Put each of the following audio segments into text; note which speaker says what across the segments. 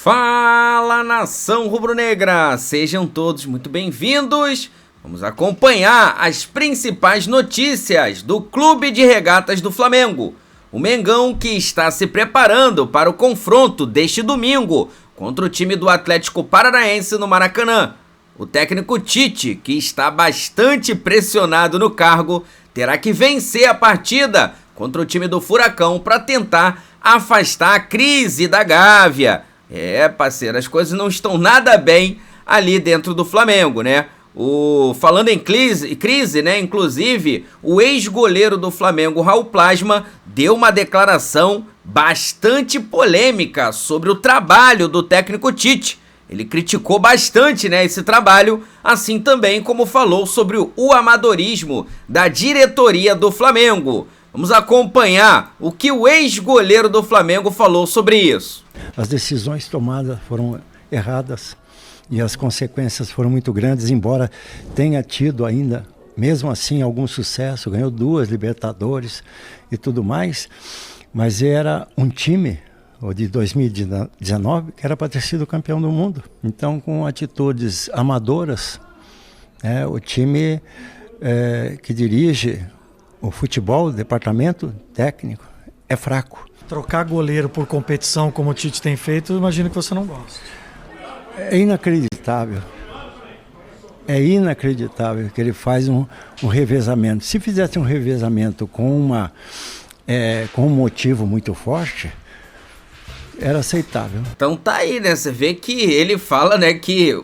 Speaker 1: Fala, nação rubro-negra! Sejam todos muito bem-vindos! Vamos acompanhar as principais notícias do Clube de Regatas do Flamengo. O Mengão que está se preparando para o confronto deste domingo contra o time do Atlético Paranaense no Maracanã. O técnico Tite, que está bastante pressionado no cargo, terá que vencer a partida contra o time do Furacão para tentar afastar a crise da Gávea. Parceiro, as coisas não estão nada bem ali dentro do Flamengo, né? Falando em crise, né? Inclusive, o ex-goleiro do Flamengo, Raul Plasma, deu uma declaração bastante polêmica sobre o trabalho do técnico Tite. Ele criticou bastante, né, esse trabalho, assim também como falou sobre o amadorismo da diretoria do Flamengo. Vamos acompanhar o que o ex-goleiro do Flamengo falou sobre isso.
Speaker 2: As decisões tomadas foram erradas e as consequências foram muito grandes, embora tenha tido ainda, mesmo assim, algum sucesso, ganhou 2 Libertadores e tudo mais, mas era um time de 2019 que era para ter sido campeão do mundo. Então, com atitudes amadoras, o time que dirige o futebol, o departamento técnico, é fraco.
Speaker 3: Trocar goleiro por competição, como o Tite tem feito, eu imagino que você não gosta.
Speaker 2: É inacreditável. É inacreditável que ele faz um revezamento. Se fizesse um revezamento com um motivo muito forte, era aceitável.
Speaker 1: Então tá aí, né? Você vê que ele fala, né, que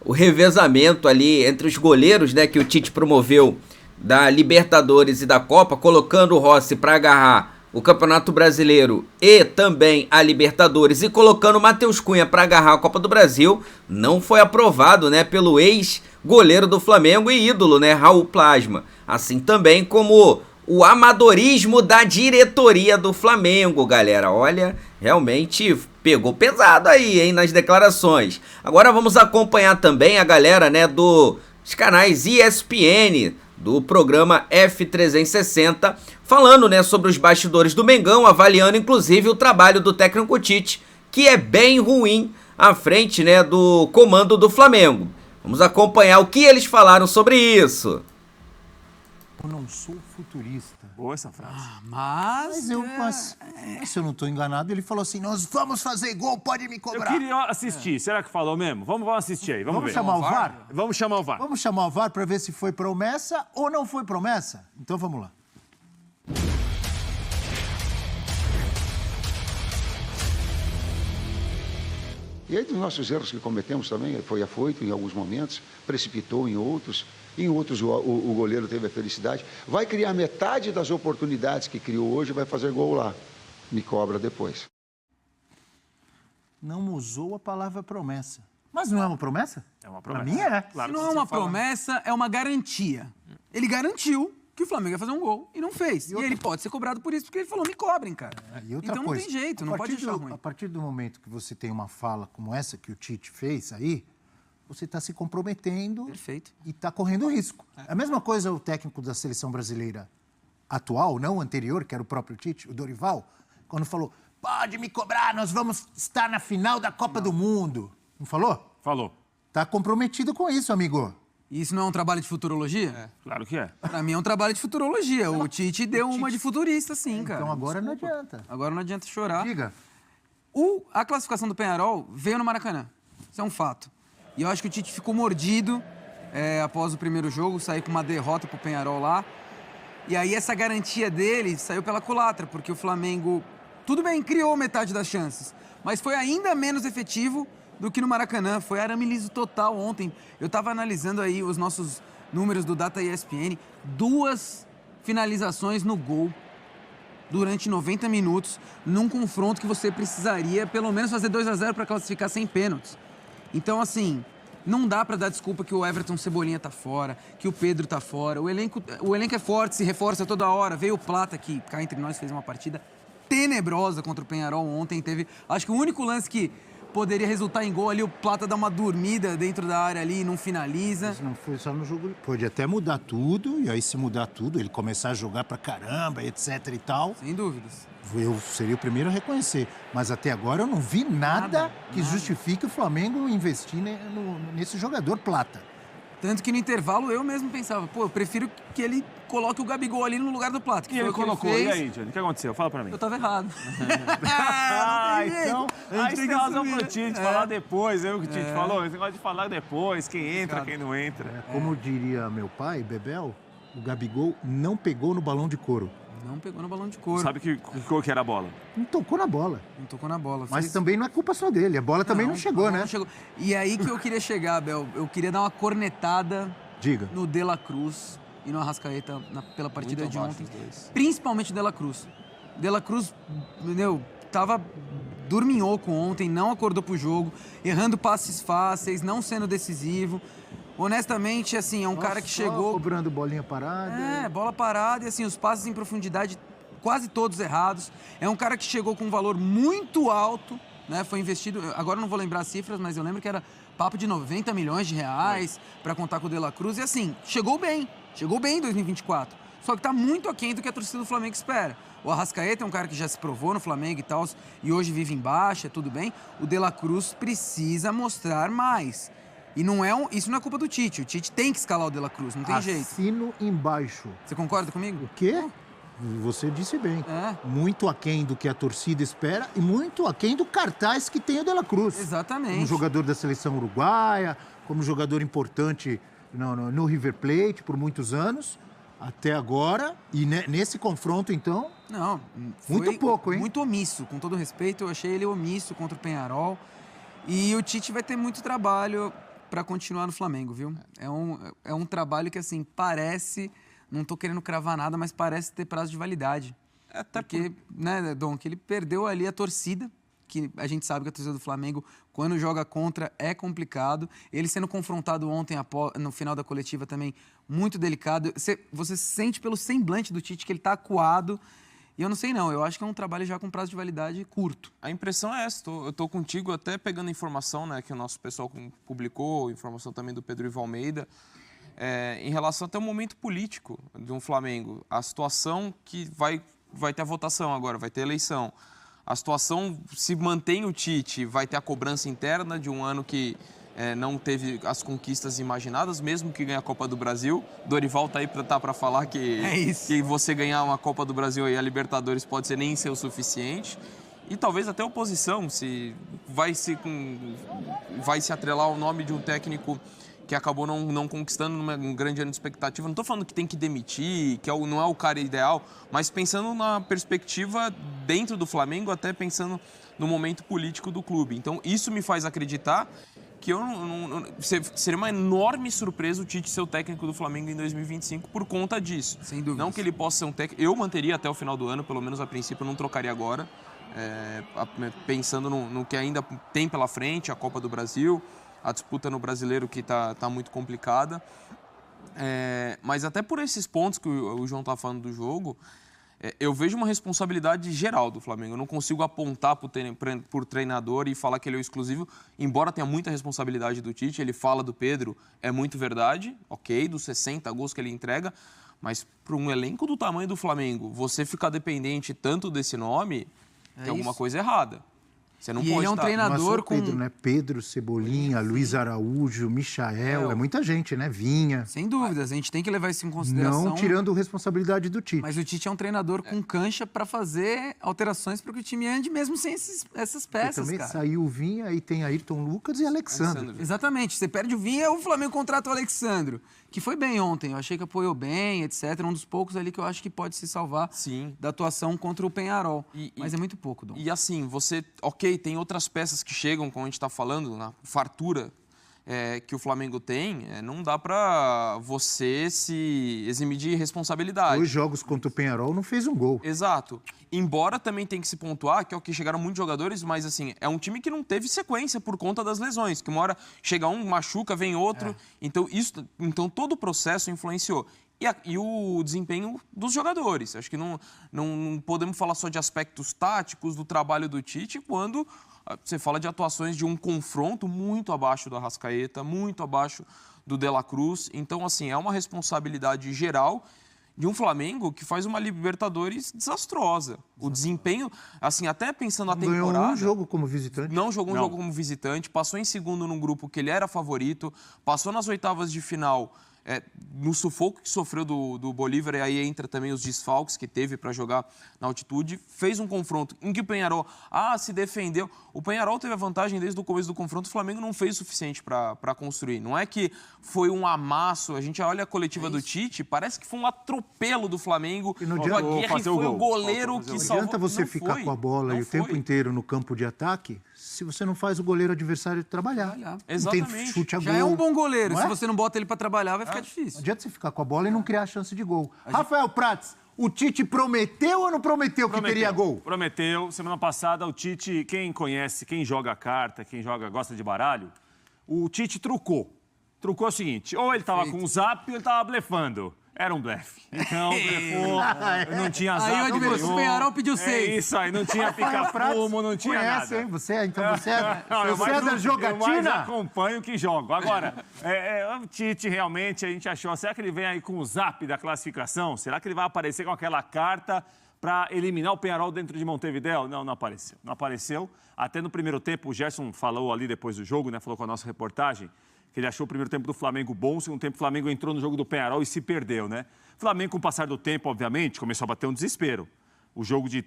Speaker 1: o revezamento ali entre os goleiros, né, que o Tite promoveu da Libertadores e da Copa, colocando o Rossi para agarrar o Campeonato Brasileiro e também a Libertadores e colocando o Matheus Cunha para agarrar a Copa do Brasil, não foi aprovado, né, pelo ex-goleiro do Flamengo e ídolo, né, Raul Plasma. Assim também como o amadorismo da diretoria do Flamengo, galera. Olha, realmente pegou pesado aí, hein, nas declarações. Agora vamos acompanhar também a galera, né, dos canais ESPN, do programa F360, falando, né, sobre os bastidores do Mengão, avaliando inclusive o trabalho do técnico Tite, que é bem ruim à frente, né, do comando do Flamengo. Vamos acompanhar o que eles falaram sobre isso.
Speaker 4: Eu não sou futurista.
Speaker 5: Boa essa frase.
Speaker 4: Mas se eu não estou enganado, ele falou assim, nós vamos fazer gol, pode me cobrar.
Speaker 5: Eu queria assistir. Será que falou mesmo? Vamos assistir aí, vamos ver.
Speaker 4: Chamar o VAR?
Speaker 5: Vamos chamar o VAR.
Speaker 4: Vamos chamar o VAR para ver se foi promessa ou não foi promessa? Então vamos lá.
Speaker 6: E aí dos nossos erros que cometemos também, foi afoito em alguns momentos, precipitou em outros o goleiro teve a felicidade. Vai criar metade das oportunidades que criou hoje, vai fazer gol lá. Me cobra depois.
Speaker 4: Não usou a palavra promessa. Mas não é uma promessa?
Speaker 5: É uma promessa.
Speaker 4: Pra mim é.
Speaker 7: Claro, se não é uma promessa, é uma garantia. Ele garantiu que o Flamengo ia fazer um gol e não fez. E ele pode ser cobrado por isso, porque ele falou, me cobrem, cara.
Speaker 4: E outra
Speaker 7: então
Speaker 4: coisa,
Speaker 7: não tem jeito, não pode achar ruim.
Speaker 4: A partir do momento que você tem uma fala como essa que o Tite fez aí, você está se comprometendo.
Speaker 7: Perfeito.
Speaker 4: E está correndo risco. A mesma coisa o técnico da seleção brasileira atual, não o anterior, que era o próprio Tite, o Dorival, quando falou, pode me cobrar, nós vamos estar na final da Copa do Mundo. Não falou?
Speaker 5: Falou.
Speaker 4: Está comprometido com isso, amigo.
Speaker 7: E isso não é um trabalho de futurologia?
Speaker 5: Claro que é.
Speaker 7: Pra mim é um trabalho de futurologia. O Tite deu uma de futurista, sim, cara.
Speaker 4: Então agora não adianta.
Speaker 7: Agora não adianta chorar.
Speaker 4: Diga.
Speaker 7: A classificação do Peñarol veio no Maracanã. Isso é um fato. E eu acho que o Tite ficou mordido após o primeiro jogo, saiu com uma derrota pro Peñarol lá. E aí essa garantia dele saiu pela culatra, porque o Flamengo, tudo bem, criou metade das chances, mas foi ainda menos efetivo do que no Maracanã. Foi arame-liso total ontem. Eu tava analisando aí os nossos números do Data ESPN, 2 finalizações no gol durante 90 minutos, num confronto que você precisaria pelo menos fazer 2-0 para classificar sem pênaltis. Então, assim, não dá pra dar desculpa que o Everton Cebolinha tá fora, que o Pedro tá fora. O elenco é forte, se reforça toda hora. Veio o Plata, que cá entre nós fez uma partida tenebrosa contra o Peñarol ontem. Acho que o único lance que poderia resultar em gol ali, o Plata dá uma dormida dentro da área ali e não finaliza.
Speaker 4: Isso não foi só no jogo. Pode até mudar tudo, e aí se mudar tudo, ele começar a jogar pra caramba, etc e tal,
Speaker 7: Sem dúvidas.
Speaker 4: eu seria o primeiro a reconhecer. Mas até agora eu não vi nada que justifique o Flamengo investir nesse jogador Plata.
Speaker 7: Tanto que no intervalo eu mesmo pensava, pô, eu prefiro que ele coloque o Gabigol ali no lugar do Plata. Que
Speaker 5: E
Speaker 7: foi
Speaker 5: ele
Speaker 7: o que
Speaker 5: colocou.
Speaker 7: fez.
Speaker 5: E aí, Johnny, o que aconteceu? Fala pra mim.
Speaker 7: Eu tava errado.
Speaker 5: Então, aí você tem razão pro Tite falar depois, o que o Tite falou, esse negócio de falar depois, quem entra, quem não entra.
Speaker 4: Como diria meu pai, Bebel, o Gabigol não pegou no balão de couro.
Speaker 7: Não pegou no balão de couro.
Speaker 5: Sabe que cor que era a bola?
Speaker 4: Não tocou na bola.
Speaker 7: Não tocou na bola.
Speaker 4: Mas
Speaker 7: Fez-
Speaker 4: também não é culpa só dele. A bola também não
Speaker 7: a
Speaker 4: chegou,
Speaker 7: bola
Speaker 4: né?
Speaker 7: não chegou. E aí que eu queria chegar, Abel. Eu queria dar uma cornetada
Speaker 4: Diga.
Speaker 7: no De La Cruz e no Arrascaeta pela partida
Speaker 5: Muito
Speaker 7: de
Speaker 5: abaixo
Speaker 7: ontem.
Speaker 5: os dois.
Speaker 7: Principalmente o De La Cruz. De La Cruz, tava dorminhoco ontem, não acordou pro jogo, errando passes fáceis, não sendo decisivo. Honestamente, assim, é um cara que
Speaker 4: Só
Speaker 7: chegou...
Speaker 4: cobrando bolinha parada.
Speaker 7: Bola parada e assim, os passes em profundidade quase todos errados. É um cara que chegou com um valor muito alto, né? Foi investido, agora eu não vou lembrar as cifras, mas eu lembro que era papo de 90 milhões de reais para contar com o De La Cruz. E assim, chegou bem em 2024. Só que tá muito aquém do que a torcida do Flamengo espera. O Arrascaeta é um cara que já se provou no Flamengo e tal, e hoje vive em baixa, tudo bem. O De La Cruz precisa mostrar mais. E isso não é culpa do Tite. O Tite tem que escalar o De La Cruz, não tem jeito.
Speaker 4: Assino embaixo.
Speaker 7: Você concorda comigo?
Speaker 4: O quê? Você disse bem.
Speaker 7: É.
Speaker 4: Muito aquém do que a torcida espera e muito aquém do cartaz que tem o De La Cruz.
Speaker 7: Exatamente.
Speaker 4: Como jogador da seleção uruguaia, como jogador importante no River Plate por muitos anos, até agora. E nesse confronto, então,
Speaker 7: Não,
Speaker 4: Muito
Speaker 7: foi
Speaker 4: pouco, hein?
Speaker 7: Muito omisso, com todo respeito, eu achei ele omisso contra o Peñarol. E o Tite vai ter muito trabalho para continuar no Flamengo, viu? É um trabalho que, assim, parece, não tô querendo cravar nada, mas parece ter prazo de validade. Até porque, né, Dom, que ele perdeu ali a torcida, que a gente sabe que a torcida do Flamengo, quando joga contra, é complicado. Ele sendo confrontado ontem, no final da coletiva também, muito delicado. Você sente pelo semblante do Tite que ele tá acuado. E eu não sei não, eu acho que é um trabalho já com prazo de validade curto.
Speaker 8: A impressão é essa, eu tô contigo até pegando informação, né, que o nosso pessoal publicou, informação também do Pedro Ivo Almeida, em relação até ao momento político de um Flamengo. A situação que vai ter a votação agora, vai ter eleição. A situação, se mantém o Tite, vai ter a cobrança interna de um ano que não teve as conquistas imaginadas, mesmo que ganhe a Copa do Brasil. Dorival tá aí para falar que você ganhar uma Copa do Brasil e a Libertadores pode ser nem ser o suficiente. E talvez até a oposição, se vai se atrelar ao nome de um técnico que acabou não conquistando numa grande ano de expectativa. Não estou falando que tem que demitir, que não é o cara ideal, mas pensando na perspectiva dentro do Flamengo, até pensando no momento político do clube. Então, isso me faz acreditar que seria uma enorme surpresa o Tite ser o técnico do Flamengo em 2025 por conta disso.
Speaker 7: Sem dúvida.
Speaker 8: Não que ele possa ser um técnico... Eu manteria até o final do ano, pelo menos a princípio, eu não trocaria agora. Pensando no que ainda tem pela frente, a Copa do Brasil, a disputa no Brasileiro que tá muito complicada. Mas até por esses pontos que o João tá falando do jogo, eu vejo uma responsabilidade geral do Flamengo. Eu não consigo apontar por treinador e falar que ele é o exclusivo, embora tenha muita responsabilidade do Tite. Ele fala do Pedro, é muito verdade, ok, dos 60 gols que ele entrega, mas para um elenco do tamanho do Flamengo, você ficar dependente tanto desse nome, tem alguma coisa errada. Você não
Speaker 7: E
Speaker 8: pode
Speaker 7: ele é um
Speaker 8: estar...
Speaker 7: treinador
Speaker 4: Não é só
Speaker 7: com...
Speaker 4: Pedro, né? Pedro, Cebolinha, Luiz Araújo, Michael, é muita gente, né? Vinha.
Speaker 7: Sem dúvidas, a gente tem que levar isso em consideração.
Speaker 4: Não tirando responsabilidade do Tite.
Speaker 7: Mas o Tite é um treinador com cancha para fazer alterações para que o time ande mesmo sem essas
Speaker 4: Porque
Speaker 7: peças,
Speaker 4: também
Speaker 7: cara.
Speaker 4: saiu o Vinha, aí tem Ayrton Lucas e Alexandre.
Speaker 7: Exatamente. Você perde o Vinha, o Flamengo contrata o Alexandro, que foi bem ontem. Eu achei que apoiou bem, etc. Um dos poucos ali que eu acho que pode se salvar
Speaker 8: Sim.
Speaker 7: da atuação contra o Peñarol. Mas é muito pouco, Dom.
Speaker 8: E assim, ok, tem outras peças que chegam, como a gente está falando, na fartura que o Flamengo tem, não dá para você se eximir de responsabilidade.
Speaker 4: 2 jogos contra o Peñarol não fez um gol.
Speaker 8: Exato. Embora também tem que se pontuar que chegaram muitos jogadores, mas assim, é um time que não teve sequência por conta das lesões, que uma hora chega um, machuca, vem outro. Então todo o processo influenciou. E o desempenho dos jogadores. Acho que não podemos falar só de aspectos táticos do trabalho do Tite, quando você fala de atuações de um confronto muito abaixo do Arrascaeta, muito abaixo do De La Cruz. Então, assim, é uma responsabilidade geral de um Flamengo que faz uma Libertadores desastrosa. O desempenho, assim, até pensando na temporada...
Speaker 4: Ganhou um jogo como visitante.
Speaker 8: Não jogou um jogo como visitante, passou em segundo num grupo que ele era favorito, passou nas oitavas de final... no sufoco que sofreu do Bolívar, e aí entra também os desfalques que teve para jogar na altitude, fez um confronto em que o Peñarol se defendeu. O Peñarol teve a vantagem desde o começo do confronto, o Flamengo não fez o suficiente para construir. Não é que foi um amasso, a gente olha a coletiva do Tite, parece que foi um atropelo do Flamengo.
Speaker 4: E não
Speaker 8: O
Speaker 4: adianta
Speaker 8: Aguirre foi o goleiro que
Speaker 4: Não
Speaker 8: salvou.
Speaker 4: adianta você ficar com a bola e o tempo inteiro no campo de ataque se você não faz o goleiro adversário trabalhar.
Speaker 8: Exatamente.
Speaker 4: Não tem chute a gol.
Speaker 7: Já é um bom goleiro.
Speaker 4: Não é?
Speaker 7: Se você não bota ele para trabalhar, vai ficar difícil.
Speaker 4: Não adianta você ficar com a bola e não criar chance de gol. Rafael Prats, o Tite prometeu ou não prometeu que teria gol?
Speaker 5: Prometeu. Semana passada, o Tite, quem conhece, quem joga carta, gosta de baralho, o Tite trucou. Trucou o seguinte, ou ele estava com um zap ou ele estava blefando. Era um blefe. Então, blefou, não tinha zap.
Speaker 7: Aí o adversário, o Peñarol pediu 6.
Speaker 5: É isso aí, não tinha pica-fumo, não tinha
Speaker 4: Conhece,
Speaker 5: nada.
Speaker 4: hein? Você é da
Speaker 5: Eu
Speaker 4: jogatina?
Speaker 5: mais acompanho que jogo. Agora, o Tite realmente, a gente achou, será que ele vem aí com o zap da classificação? Será que ele vai aparecer com aquela carta para eliminar o Peñarol dentro de Montevidéu? Não apareceu. Não apareceu. Até no primeiro tempo, o Gerson falou ali depois do jogo, né? Falou com a nossa reportagem, que ele achou o primeiro tempo do Flamengo bom, o segundo tempo o Flamengo entrou no jogo do Peñarol e se perdeu, né? O Flamengo, com o passar do tempo, obviamente, começou a bater um desespero. O jogo de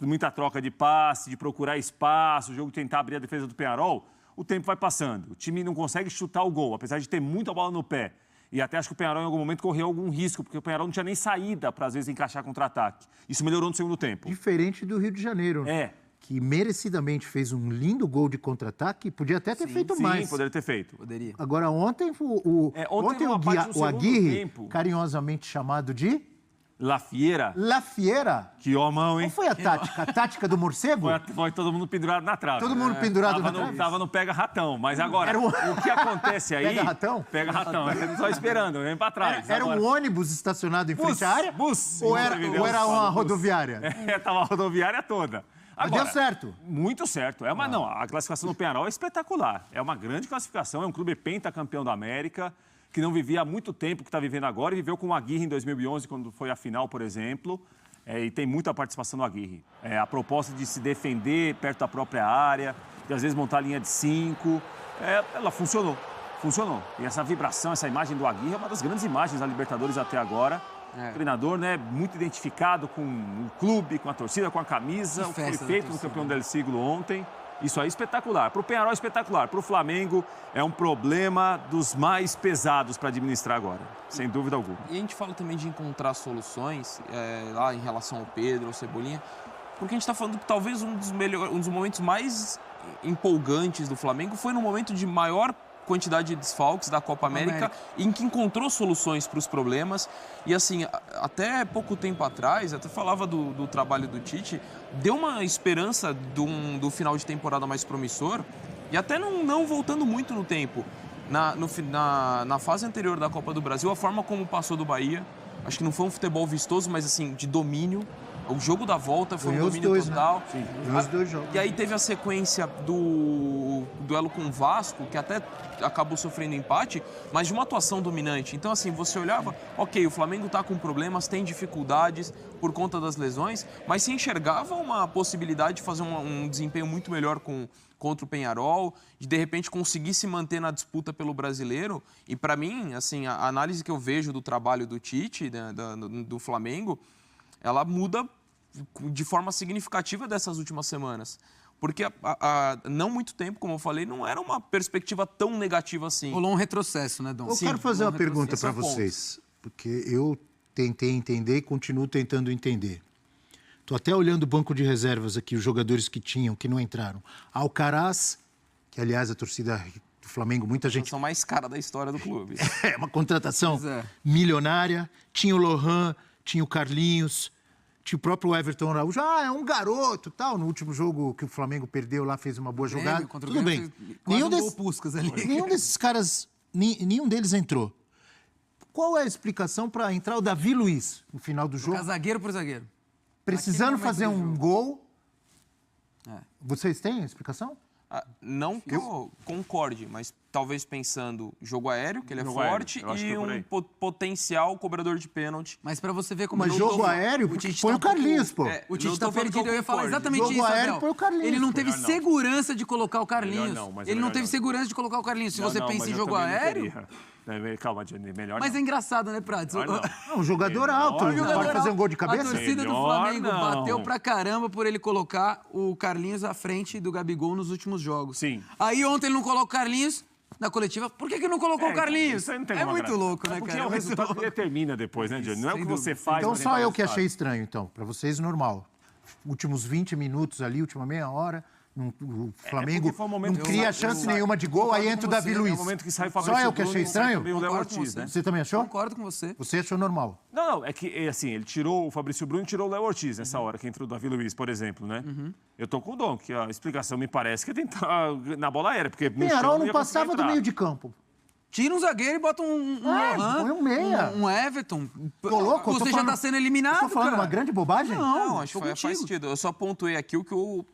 Speaker 5: muita troca de passe, de procurar espaço, o jogo de tentar abrir a defesa do Peñarol, o tempo vai passando. O time não consegue chutar o gol, apesar de ter muita bola no pé. E até acho que o Peñarol, em algum momento, correu algum risco, porque o Peñarol não tinha nem saída para, às vezes, encaixar contra-ataque. Isso melhorou no segundo tempo.
Speaker 4: Diferente do Rio de Janeiro. Que merecidamente fez um lindo gol de contra-ataque, podia até ter feito mais.
Speaker 5: Sim, poderia ter feito.
Speaker 7: Poderia.
Speaker 4: Agora, ontem o Aguirre, carinhosamente chamado de...
Speaker 5: La Fiera.
Speaker 4: La Fiera.
Speaker 5: Que homão, hein?
Speaker 4: Qual foi a tática? A tática do morcego?
Speaker 5: Foi todo mundo pendurado na trave.
Speaker 4: Todo mundo pendurado na trave?
Speaker 5: Tava no pega-ratão. Mas agora, o que acontece aí...
Speaker 4: Pega-ratão?
Speaker 5: Pega-ratão. Ele só esperando, vem pra trás.
Speaker 4: Era um ônibus estacionado em frente à área? Ou era uma rodoviária?
Speaker 5: Tava a rodoviária toda.
Speaker 4: Agora, deu certo.
Speaker 5: Muito certo. Não, a classificação do Peñarol é espetacular. É uma grande classificação, é um clube pentacampeão da América, que não vivia há muito tempo, que está vivendo agora, e viveu com o Aguirre em 2011, quando foi a final, por exemplo, e tem muita participação do Aguirre. A proposta de se defender perto da própria área, de às vezes montar a linha de 5, ela funcionou. Funcionou. E essa vibração, essa imagem do Aguirre é uma das grandes imagens da Libertadores até agora. O treinador, né, muito identificado com o clube, com a torcida, com a camisa, o que foi feito no Campeão del Siglo ontem. Isso aí é espetacular. Para o Peñarol é espetacular. Para o Flamengo é um problema dos mais pesados para administrar agora, sem dúvida alguma.
Speaker 8: E a gente fala também de encontrar soluções lá em relação ao Pedro, ao Cebolinha, porque a gente está falando que talvez um dos momentos mais empolgantes do Flamengo foi no momento de maior quantidade de desfalques da Copa América, em que encontrou soluções para os problemas. E assim, até pouco tempo atrás, até falava do trabalho do Tite, deu uma esperança do final de temporada mais promissor, e até não voltando muito no tempo. Na fase anterior da Copa do Brasil, a forma como passou do Bahia, acho que não foi um futebol vistoso, mas assim, de domínio. O jogo da volta foi um domínio total.
Speaker 4: Né? Sim, os dois jogos.
Speaker 8: E aí teve a sequência do duelo com o Vasco, que até acabou sofrendo empate, mas de uma atuação dominante. Então, assim, você olhava, ok, o Flamengo tá com problemas, tem dificuldades por conta das lesões, mas se enxergava uma possibilidade de fazer um desempenho muito melhor contra o Peñarol, de repente conseguir se manter na disputa pelo Brasileiro. E para mim, assim, a análise que eu vejo do trabalho do Tite, do Flamengo, ela muda de forma significativa dessas últimas semanas. Porque há não muito tempo, como eu falei, não era uma perspectiva tão negativa assim.
Speaker 7: Rolou um retrocesso, né, Dom?
Speaker 4: Eu quero fazer uma pergunta para vocês, porque eu tentei entender e continuo tentando entender. Estou até olhando o banco de reservas aqui, os jogadores que tinham, que não entraram. Alcaraz, que aliás a torcida do Flamengo, muita gente...
Speaker 8: A contratação mais cara da história do clube.
Speaker 4: É uma contratação milionária. Tinha o Lohan, tinha o Carlinhos... Tinha o próprio Everton Araújo, é um garoto, tal. No último jogo que o Flamengo perdeu lá, fez uma boa jogada. Tudo bem. Nenhum desses caras, nenhum deles entrou. Qual é a explicação para entrar o Davi Luiz no final do jogo?
Speaker 7: Zagueiro por zagueiro.
Speaker 4: Precisando fazer um gol Vocês têm explicação?
Speaker 8: Não que eu concorde, mas talvez pensando jogo aéreo, que ele é
Speaker 5: Jogo
Speaker 8: forte,
Speaker 5: aéreo, eu acho que
Speaker 8: e
Speaker 5: é por
Speaker 8: um
Speaker 5: aí.
Speaker 8: potencial cobrador de pênalti.
Speaker 7: Mas pra você ver como...
Speaker 4: Mas
Speaker 7: eu não
Speaker 4: jogo
Speaker 7: tô-
Speaker 4: aéreo,
Speaker 7: o
Speaker 4: porque
Speaker 7: Tite
Speaker 4: põe
Speaker 7: tá
Speaker 4: o Carlinhos, pô.
Speaker 7: O Tite
Speaker 8: não
Speaker 7: tá
Speaker 8: tô falando que
Speaker 7: perdido, eu ia falar
Speaker 8: concordo.
Speaker 7: exatamente
Speaker 4: Jogo
Speaker 7: isso,
Speaker 4: aéreo,
Speaker 7: Abel.
Speaker 4: põe o Carlinhos,
Speaker 7: Ele não
Speaker 4: pô.
Speaker 7: teve
Speaker 5: Melhor não.
Speaker 7: segurança de colocar o Carlinhos.
Speaker 5: Melhor não, mas é
Speaker 7: Ele não
Speaker 5: melhor
Speaker 7: teve
Speaker 5: não.
Speaker 7: segurança de colocar o Carlinhos. Se você pensa em jogo aéreo...
Speaker 5: Calma, Johnny, melhor
Speaker 7: Mas
Speaker 5: não.
Speaker 7: é engraçado, né, Prats?
Speaker 5: Melhor não.
Speaker 4: Não, um jogador
Speaker 5: Melhor
Speaker 4: alto,
Speaker 5: não.
Speaker 4: não pode fazer um gol de
Speaker 7: A
Speaker 4: cabeça?
Speaker 7: torcida do
Speaker 5: Melhor
Speaker 7: Flamengo
Speaker 5: não.
Speaker 7: bateu pra caramba por ele colocar o Carlinhos à frente do Gabigol nos últimos jogos.
Speaker 5: Sim.
Speaker 7: Aí ontem ele não colocou o Carlinhos na coletiva. Por que não colocou o Carlinhos?
Speaker 5: Isso aí não tem
Speaker 7: É
Speaker 5: como
Speaker 7: muito
Speaker 5: agradar.
Speaker 7: louco, né,
Speaker 5: Porque
Speaker 7: cara?
Speaker 5: é o
Speaker 7: muito
Speaker 5: resultado que
Speaker 7: louco.
Speaker 5: determina depois, né, Johnny? Não é o que
Speaker 7: Sem
Speaker 5: você
Speaker 7: dúvida.
Speaker 5: faz.
Speaker 4: Então
Speaker 5: pra
Speaker 4: só
Speaker 5: dentro
Speaker 4: eu
Speaker 5: do
Speaker 4: que achei
Speaker 5: estádio.
Speaker 4: estranho, então. Pra vocês, normal. Últimos 20 minutos ali, última meia hora, o Flamengo
Speaker 5: porque foi um momento
Speaker 4: não
Speaker 5: que
Speaker 4: cria
Speaker 5: eu-
Speaker 4: chance
Speaker 5: eu-
Speaker 4: nenhuma de gol, aí
Speaker 7: concordo
Speaker 4: entra o
Speaker 7: com
Speaker 4: Davi
Speaker 7: você, é o
Speaker 4: Luiz.
Speaker 5: momento que sai o
Speaker 4: Só
Speaker 5: Fabrício
Speaker 4: eu que achei
Speaker 5: Bruno,
Speaker 4: estranho?
Speaker 5: também o Léo
Speaker 7: Concordo com
Speaker 5: Ortiz,
Speaker 7: você.
Speaker 5: né?
Speaker 4: Você também achou?
Speaker 7: Concordo com você.
Speaker 4: Você achou normal?
Speaker 5: Não, é que, assim, ele tirou o Fabrício Bruno e tirou o Léo Ortiz nessa hora, que entrou o Davi Luiz, por exemplo, né? Eu tô com o Dom, que a explicação me parece que é tentar na bola aérea, porque no chão
Speaker 4: Penharol não
Speaker 5: ia conseguir
Speaker 4: passava do
Speaker 5: entrar.
Speaker 4: meio de campo.
Speaker 7: Tira um zagueiro e bota um Lohan,
Speaker 4: põe um meia.
Speaker 7: um Everton.
Speaker 4: Tô louco, eu tô
Speaker 7: Você já
Speaker 4: falando-
Speaker 7: tá sendo eliminado,
Speaker 4: Tô falando
Speaker 7: cara.
Speaker 4: uma grande bobagem?
Speaker 8: Não, acho
Speaker 7: tô
Speaker 8: que faz
Speaker 7: contigo.
Speaker 8: sentido. Eu só pontuei aqui o que eu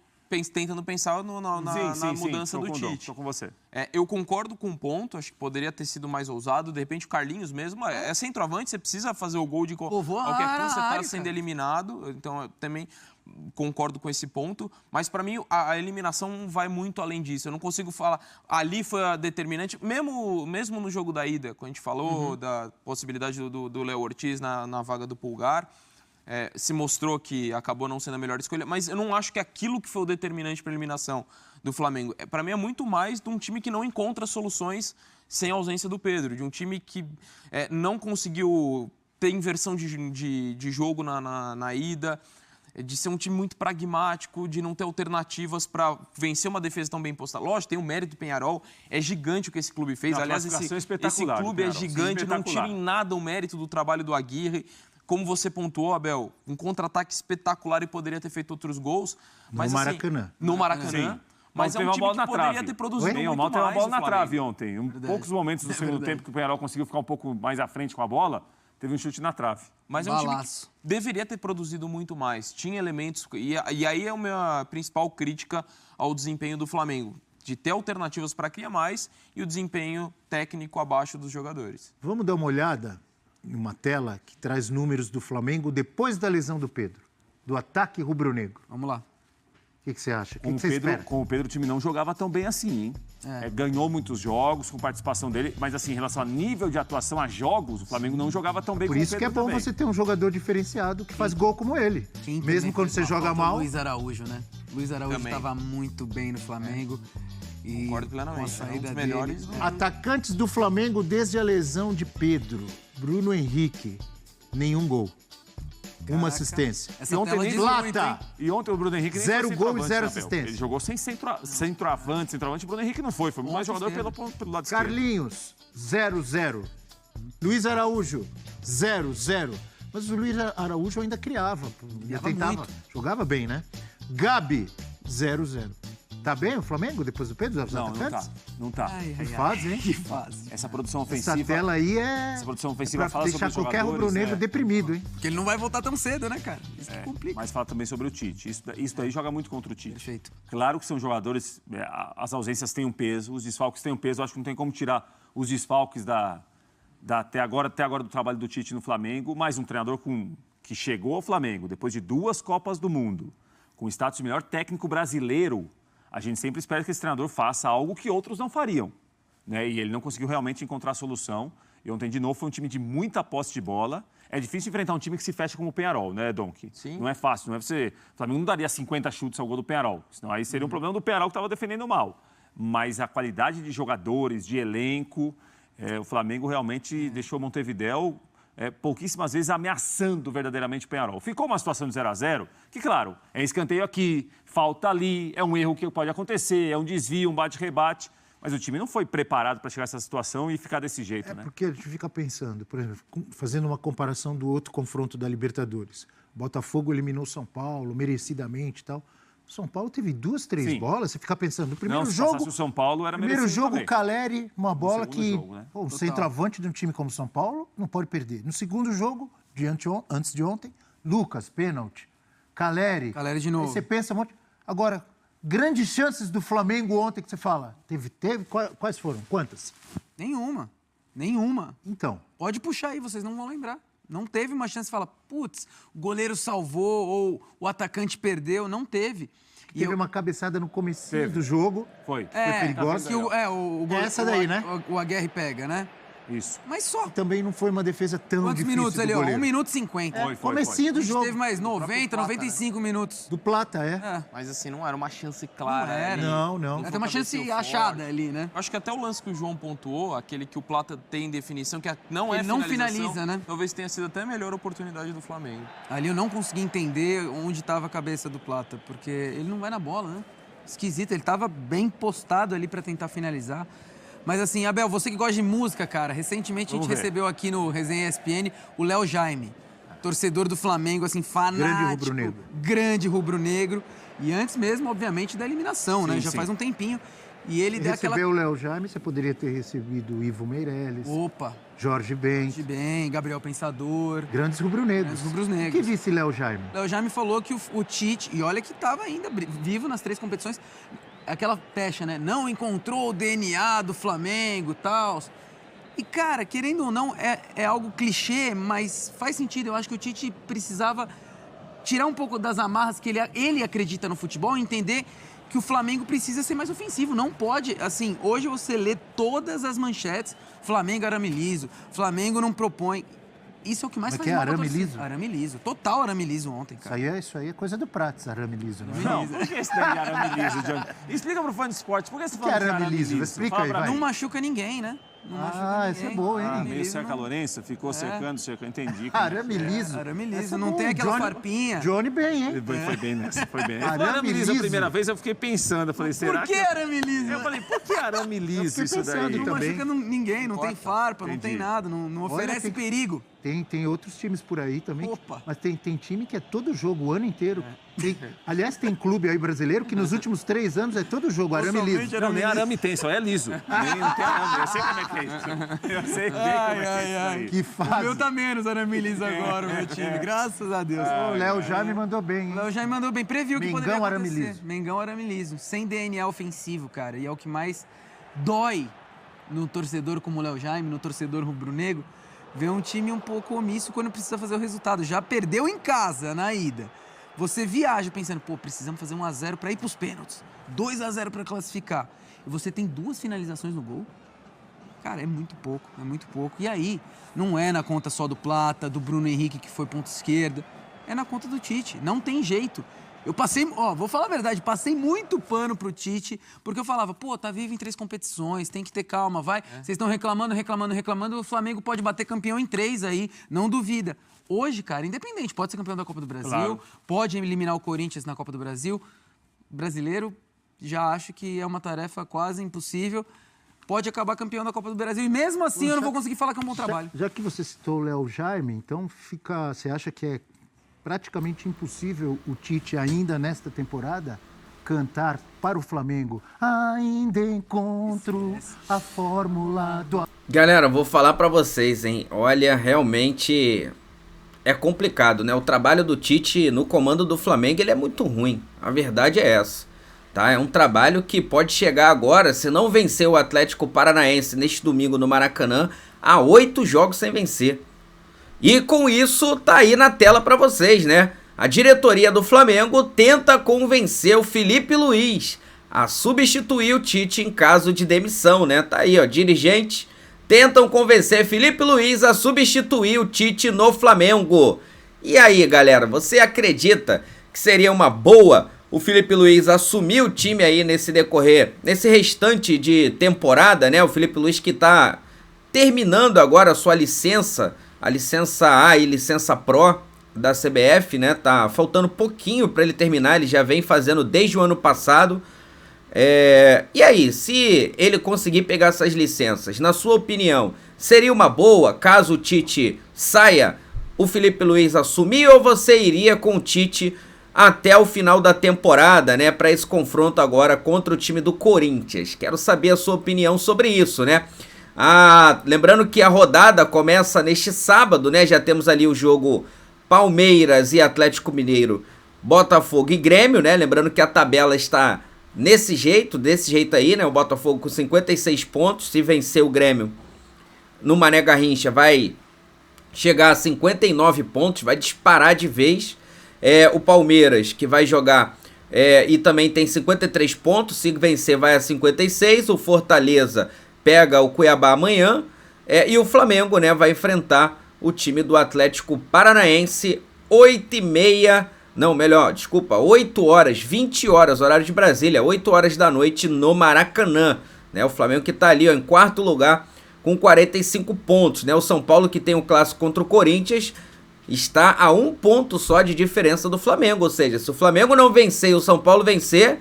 Speaker 8: tentando pensar na mudança
Speaker 5: tô
Speaker 8: do
Speaker 5: com o Dom,
Speaker 8: Tite.
Speaker 5: tô com você.
Speaker 8: Eu concordo com o ponto, acho que poderia ter sido mais ousado. De repente, o Carlinhos mesmo é centroavante, você precisa fazer o gol de
Speaker 7: Povoa
Speaker 8: qualquer
Speaker 7: a
Speaker 8: custo, você está
Speaker 7: área,
Speaker 8: sendo
Speaker 7: cara.
Speaker 8: eliminado. Então, eu também concordo com esse ponto. Mas, para mim, a eliminação vai muito além disso. Eu não consigo falar. Ali foi a determinante. Mesmo no jogo da ida, quando a gente falou da possibilidade do Léo Ortiz na vaga do Pulgar. Se mostrou que acabou não sendo a melhor escolha, mas eu não acho que aquilo que foi o determinante para a eliminação do Flamengo. Para mim é muito mais de um time que não encontra soluções sem a ausência do Pedro, de um time que não conseguiu ter inversão de jogo na ida, de ser um time muito pragmático, de não ter alternativas para vencer uma defesa tão bem posta. Lógico, tem o mérito do Penharol, é gigante o que esse clube fez.
Speaker 5: Não, a
Speaker 8: Aliás,
Speaker 5: classificação é
Speaker 8: esse
Speaker 5: espetacular do
Speaker 8: clube é
Speaker 5: Penharol,
Speaker 8: gigante, não
Speaker 5: espetacular.
Speaker 8: tira em nada o mérito do trabalho do Aguirre. Como você pontuou, Abel, um contra-ataque espetacular e poderia ter feito outros gols. Mas,
Speaker 4: No
Speaker 8: assim,
Speaker 4: Maracanã.
Speaker 8: no Maracanã.
Speaker 5: Sim.
Speaker 8: Mas é
Speaker 5: teve
Speaker 8: um
Speaker 5: uma
Speaker 8: time
Speaker 5: bola
Speaker 8: que
Speaker 5: na
Speaker 8: poderia
Speaker 5: trave.
Speaker 8: ter produzido
Speaker 5: Bem,
Speaker 8: muito
Speaker 5: o Mal teve uma
Speaker 8: mais
Speaker 5: bola
Speaker 8: o
Speaker 5: na
Speaker 8: Flamengo.
Speaker 5: trave ontem. Poucos momentos do segundo tempo que o Penharol conseguiu ficar um pouco mais à frente com a bola, teve um chute na trave.
Speaker 8: Mas é um time
Speaker 7: Balaço.
Speaker 8: que deveria ter produzido muito mais. Tinha elementos... E aí é a minha principal crítica ao desempenho do Flamengo. De ter alternativas para criar mais e o desempenho técnico abaixo dos jogadores.
Speaker 4: Vamos dar uma olhada numa tela que traz números do Flamengo depois da lesão do Pedro, do ataque rubro-negro.
Speaker 7: Vamos lá.
Speaker 4: O que você acha? O que
Speaker 5: Com o
Speaker 4: você espera?
Speaker 5: com o Pedro, o time não jogava tão bem assim, hein? Ganhou muitos jogos com participação dele, mas assim, em relação a nível de atuação a jogos, o Flamengo não jogava tão bem
Speaker 4: Por
Speaker 5: com
Speaker 4: isso
Speaker 5: o
Speaker 4: que é
Speaker 5: Pedro
Speaker 4: bom
Speaker 5: também.
Speaker 4: você ter um jogador diferenciado que faz gol como ele.
Speaker 7: Quem
Speaker 4: Mesmo
Speaker 7: também
Speaker 4: quando
Speaker 7: fez
Speaker 4: você
Speaker 7: uma
Speaker 4: joga
Speaker 7: falta,
Speaker 4: mal.
Speaker 7: o Luiz Araújo, né? Luiz Araújo
Speaker 8: Também.
Speaker 7: estava muito bem no Flamengo. E
Speaker 8: Concordo
Speaker 7: com
Speaker 8: plenamente.
Speaker 7: a
Speaker 8: É um
Speaker 7: saída
Speaker 8: dos melhores
Speaker 7: dele,
Speaker 8: do...
Speaker 4: Atacantes do Flamengo desde a lesão de Pedro. Bruno Henrique, nenhum gol. Uma assistência.
Speaker 7: Essa
Speaker 5: E ontem
Speaker 7: tela
Speaker 5: nem
Speaker 7: diz
Speaker 4: Plata.
Speaker 7: muito, hein?
Speaker 5: E ontem o Bruno Henrique nem
Speaker 4: Zero
Speaker 5: foi
Speaker 4: gol e
Speaker 5: centroavante,
Speaker 4: zero
Speaker 5: né, Abel?
Speaker 4: assistência.
Speaker 5: Ele jogou sem centroavante. O Bruno Henrique não foi mais jogador
Speaker 7: esquerda.
Speaker 5: pelo lado esquerdo.
Speaker 4: Carlinhos, 0-0. Luiz Araújo, 0-0. Mas o Luiz Araújo ainda criava.
Speaker 7: muito.
Speaker 4: Jogava bem, né? Gabi, 0-0. Tá bem o Flamengo depois do Pedro? Dos
Speaker 5: Não, não tá.
Speaker 4: atacantes?
Speaker 5: Não tá.
Speaker 7: Ai,
Speaker 4: Que
Speaker 7: ai,
Speaker 4: fase, hein?
Speaker 7: Que fase.
Speaker 5: Essa produção
Speaker 4: Essa
Speaker 5: ofensiva...
Speaker 4: tela aí é.
Speaker 5: Essa produção
Speaker 4: é
Speaker 5: ofensiva
Speaker 4: pra
Speaker 5: fala sobre
Speaker 4: deixar
Speaker 5: os
Speaker 4: qualquer
Speaker 5: jogadores,
Speaker 4: rubro-negro
Speaker 5: né?
Speaker 4: deprimido, hein?
Speaker 7: Porque ele não vai voltar tão cedo, né, cara? Isso que complica.
Speaker 5: Mas fala também sobre o Tite. Isso daí joga muito contra o Tite.
Speaker 7: Perfeito.
Speaker 5: Claro que são jogadores, as ausências têm um peso, os desfalques têm um peso. Eu acho que não tem como tirar os desfalques até agora do trabalho do Tite no Flamengo, mas um treinador que chegou ao Flamengo depois de 2 Copas do Mundo, com status de melhor técnico brasileiro, a gente sempre espera que esse treinador faça algo que outros não fariam, né? E ele não conseguiu realmente encontrar a solução. E ontem, de novo, foi um time de muita posse de bola. É difícil enfrentar um time que se fecha como o Penharol, né, Donk?
Speaker 8: Sim.
Speaker 5: Não é fácil, não é você... O Flamengo não daria 50 chutes ao gol do Penharol, senão aí seria um problema do Penharol que estava defendendo mal. Mas a qualidade de jogadores, de elenco, o Flamengo realmente deixou Montevidéu pouquíssimas vezes ameaçando verdadeiramente o Penharol. Ficou uma situação de 0-0, que, claro, é escanteio aqui, falta ali, é um erro que pode acontecer, é um desvio, um bate-rebate, mas o time não foi preparado para chegar a essa situação e ficar desse jeito, né?
Speaker 4: Porque a gente fica pensando, por exemplo, fazendo uma comparação do outro confronto da Libertadores. Botafogo eliminou São Paulo, merecidamente e tal. São Paulo teve 2, 3
Speaker 5: Sim.
Speaker 4: bolas, você fica pensando, no primeiro
Speaker 5: Não, se
Speaker 4: jogo...
Speaker 5: passasse o São Paulo, era
Speaker 4: Primeiro
Speaker 5: merecido
Speaker 4: jogo,
Speaker 5: também.
Speaker 4: Caleri, uma bola
Speaker 5: segundo
Speaker 4: que
Speaker 5: jogo, né?
Speaker 4: o centroavante de um time como São Paulo não pode perder. No segundo jogo, antes de ontem, Lucas, pênalti. Caleri.
Speaker 7: Caleri de novo.
Speaker 4: Aí você pensa um monte... Agora, Grandes chances do Flamengo ontem que você fala. Teve? Quais foram? Quantas?
Speaker 7: Nenhuma.
Speaker 4: Então.
Speaker 7: Pode puxar aí, vocês não vão lembrar. Não teve uma chance de falar, putz, o goleiro salvou ou o atacante perdeu. Não teve.
Speaker 4: Teve uma cabeçada no comecinho do jogo.
Speaker 5: Foi
Speaker 4: perigosa.
Speaker 7: Que o goleiro,
Speaker 4: essa daí, né?
Speaker 7: O Aguirre pega, né?
Speaker 5: Isso.
Speaker 7: Mas só.
Speaker 4: Também não foi uma defesa tão
Speaker 7: Quantos
Speaker 4: difícil
Speaker 7: minutos
Speaker 4: do
Speaker 7: ali, ó?
Speaker 4: goleiro.
Speaker 7: 1 minuto e 50.
Speaker 5: Foi.
Speaker 4: Comecinho do
Speaker 7: A gente
Speaker 4: jogo.
Speaker 7: teve mais 90, 95 minutos.
Speaker 4: Do Plata,
Speaker 8: Mas assim, não era uma chance clara.
Speaker 7: Não era.
Speaker 8: ali.
Speaker 4: Não.
Speaker 7: Tem uma chance
Speaker 8: cabeceio
Speaker 7: achada
Speaker 8: forte.
Speaker 7: ali, né?
Speaker 8: Acho que até o lance que o João pontuou, aquele que o Plata tem definição, que não é
Speaker 7: Ele não
Speaker 8: finalização,
Speaker 7: finaliza, né?
Speaker 8: Talvez tenha sido até a melhor oportunidade do Flamengo.
Speaker 7: Ali eu não consegui entender onde estava a cabeça do Plata, porque ele não vai na bola, né? Esquisito, ele estava bem postado ali para tentar finalizar. Mas assim, Abel, você que gosta de música, cara, recentemente a gente recebeu aqui no Resenha ESPN o Léo Jaime, torcedor do Flamengo, assim, fanático. Grande rubro-negro. E antes mesmo, obviamente, da eliminação, né? Já faz um tempinho. E ele deu aquela...
Speaker 4: Recebeu o Léo Jaime, você poderia ter recebido o Ivo Meirelles.
Speaker 7: Opa!
Speaker 4: Jorge Ben,
Speaker 7: Gabriel Pensador.
Speaker 4: Grandes rubro-negros. O que disse Léo Jaime?
Speaker 7: Léo Jaime falou que o Tite, e olha que estava ainda vivo nas 3 competições, aquela pecha, né? Não encontrou o DNA do Flamengo e tal. E, cara, querendo ou não, é algo clichê, mas faz sentido. Eu acho que o Tite precisava tirar um pouco das amarras que ele acredita no futebol e entender que o Flamengo precisa ser mais ofensivo. Não pode, assim, hoje você lê todas as manchetes, Flamengo arame liso, Flamengo não propõe. Isso é o que mais faz mal pra torcida.
Speaker 4: Arame liso?
Speaker 7: Arame liso. Total arame liso ontem, cara.
Speaker 4: Isso aí é coisa do Prates, arame liso.
Speaker 5: Não, por que esse daí é arame liso, Johnny? Explica pro fã de esporte, por que você fala
Speaker 4: é arame liso? Explica aí, vai.
Speaker 7: Não machuca ninguém, né?
Speaker 4: Essa é boa, hein?
Speaker 5: Meio cerca Lourenço, ficou cercando, entendi.
Speaker 4: Arame liso.
Speaker 7: Arame liso, não tem aquela farpinha.
Speaker 4: Johnny bem, hein?
Speaker 5: Foi bem nessa, foi bem.
Speaker 4: Arame liso.
Speaker 5: A primeira vez eu fiquei pensando, eu falei, será
Speaker 7: que... Por que arame liso?
Speaker 5: Eu falei, por que arame liso isso daí?
Speaker 7: Não machuca ninguém, não tem farpa, não tem nada, não oferece perigo.
Speaker 4: Tem outros times por aí também.
Speaker 7: Opa.
Speaker 4: Mas tem time que é todo jogo, o ano inteiro. Aliás, tem clube aí brasileiro que nos últimos 3 anos é todo jogo, arame liso.
Speaker 5: Não, nem arame tem, só é liso. Não tem arame, eu sei como é que é isso. Eu sei bem como é que é isso aí.
Speaker 4: Que fase.
Speaker 7: O meu tá menos arame liso agora, o meu time, graças a Deus.
Speaker 4: O Léo já me mandou bem, hein?
Speaker 7: O Léo já me mandou bem, previu que poderia
Speaker 4: Mengão
Speaker 7: acontecer.
Speaker 4: arame liso.
Speaker 7: Mengão arame liso, sem DNA ofensivo, cara. E é o que mais dói no torcedor como o Léo Jaime, no torcedor rubro-negro, ver um time um pouco omisso quando precisa fazer o resultado. Já perdeu em casa, na ida. Você viaja pensando, precisamos fazer 1-0 para ir para os pênaltis. 2-0 para classificar. E você tem 2 finalizações no gol. Cara, é muito pouco, é muito pouco. E aí, não é na conta só do Plata, do Bruno Henrique, que foi ponta esquerda. É na conta do Tite. Não tem jeito. Eu passei, vou falar a verdade, passei muito pano pro Tite, porque eu falava, tá vivo em 3 competições, tem que ter calma, vai. Vocês estão reclamando, o Flamengo pode bater campeão em 3 aí, não duvida. Hoje, cara, independente, pode ser campeão da Copa do Brasil, pode eliminar o Corinthians na Copa do Brasil. Brasileiro, já acho que é uma tarefa quase impossível. Pode acabar campeão da Copa do Brasil e mesmo assim eu não vou conseguir falar que é um bom trabalho.
Speaker 4: Já que você citou o Léo Jaime, então você acha que é praticamente impossível o Tite ainda nesta temporada cantar para o Flamengo ainda encontro a fórmula do...
Speaker 1: Galera, vou falar pra vocês, hein? Olha, realmente é complicado, né? O trabalho do Tite no comando do Flamengo, ele é muito ruim. A verdade é essa, tá? É um trabalho que pode chegar agora, se não vencer o Atlético Paranaense neste domingo no Maracanã, a 8 jogos sem vencer. E com isso, tá aí na tela pra vocês, né? A diretoria do Flamengo tenta convencer o Felipe Luiz a substituir o Tite em caso de demissão, né? Tá aí, ó, dirigentes tentam convencer Felipe Luiz a substituir o Tite no Flamengo. E aí, galera, você acredita que seria uma boa o Felipe Luiz assumir o time aí nesse restante de temporada, né? O Felipe Luiz que tá terminando agora a sua licença, a licença A e licença Pro da CBF, né? Tá faltando pouquinho para ele terminar, ele já vem fazendo desde o ano passado. E aí, se ele conseguir pegar essas licenças, na sua opinião, seria uma boa caso o Tite saia, o Felipe Luiz assumir, ou você iria com o Tite até o final da temporada, né? Para esse confronto agora contra o time do Corinthians? Quero saber a sua opinião sobre isso, né? Lembrando que a rodada começa neste sábado, né? Já temos ali o jogo Palmeiras e Atlético Mineiro, Botafogo e Grêmio, né? Lembrando que a tabela está desse jeito aí, né? O Botafogo com 56 pontos, se vencer o Grêmio no Mané Garrincha vai chegar a 59 pontos, vai disparar de vez. O Palmeiras, que vai jogar e também tem 53 pontos, se vencer vai a 56. O Fortaleza pega o Cuiabá amanhã. E o Flamengo, né, vai enfrentar o time do Atlético Paranaense 8 horas, 20 horas, horário de Brasília, 8 horas da noite no Maracanã, né? O Flamengo que tá ali, ó, em quarto lugar com 45 pontos, né? O São Paulo, que tem um clássico contra o Corinthians, está a 1 ponto só de diferença do Flamengo, ou seja, se o Flamengo não vencer e o São Paulo vencer,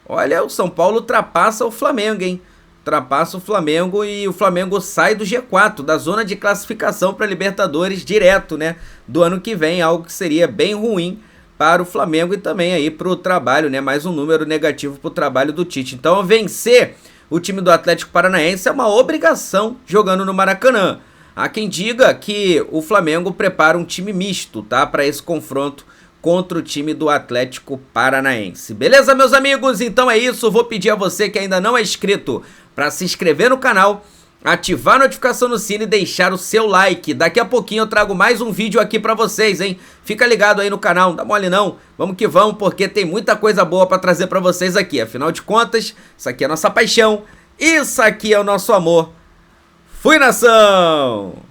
Speaker 1: olha, o São Paulo ultrapassa o Flamengo, hein? Ultrapassa o Flamengo e o Flamengo sai do G4, da zona de classificação para Libertadores direto, né? Do ano que vem, algo que seria bem ruim para o Flamengo e também aí para o trabalho, né? Mais um número negativo para o trabalho do Tite. Então, vencer o time do Atlético Paranaense é uma obrigação jogando no Maracanã. Há quem diga que o Flamengo prepara um time misto, tá? Para esse confronto contra o time do Atlético Paranaense. Beleza, meus amigos? Então é isso. Vou pedir a você que ainda não é inscrito para se inscrever no canal, ativar a notificação no sino e deixar o seu like. Daqui a pouquinho eu trago mais um vídeo aqui pra vocês, hein? Fica ligado aí no canal, não dá mole não. Vamos que vamos, porque tem muita coisa boa pra trazer pra vocês aqui. Afinal de contas, isso aqui é a nossa paixão, isso aqui é o nosso amor. Fui, nação!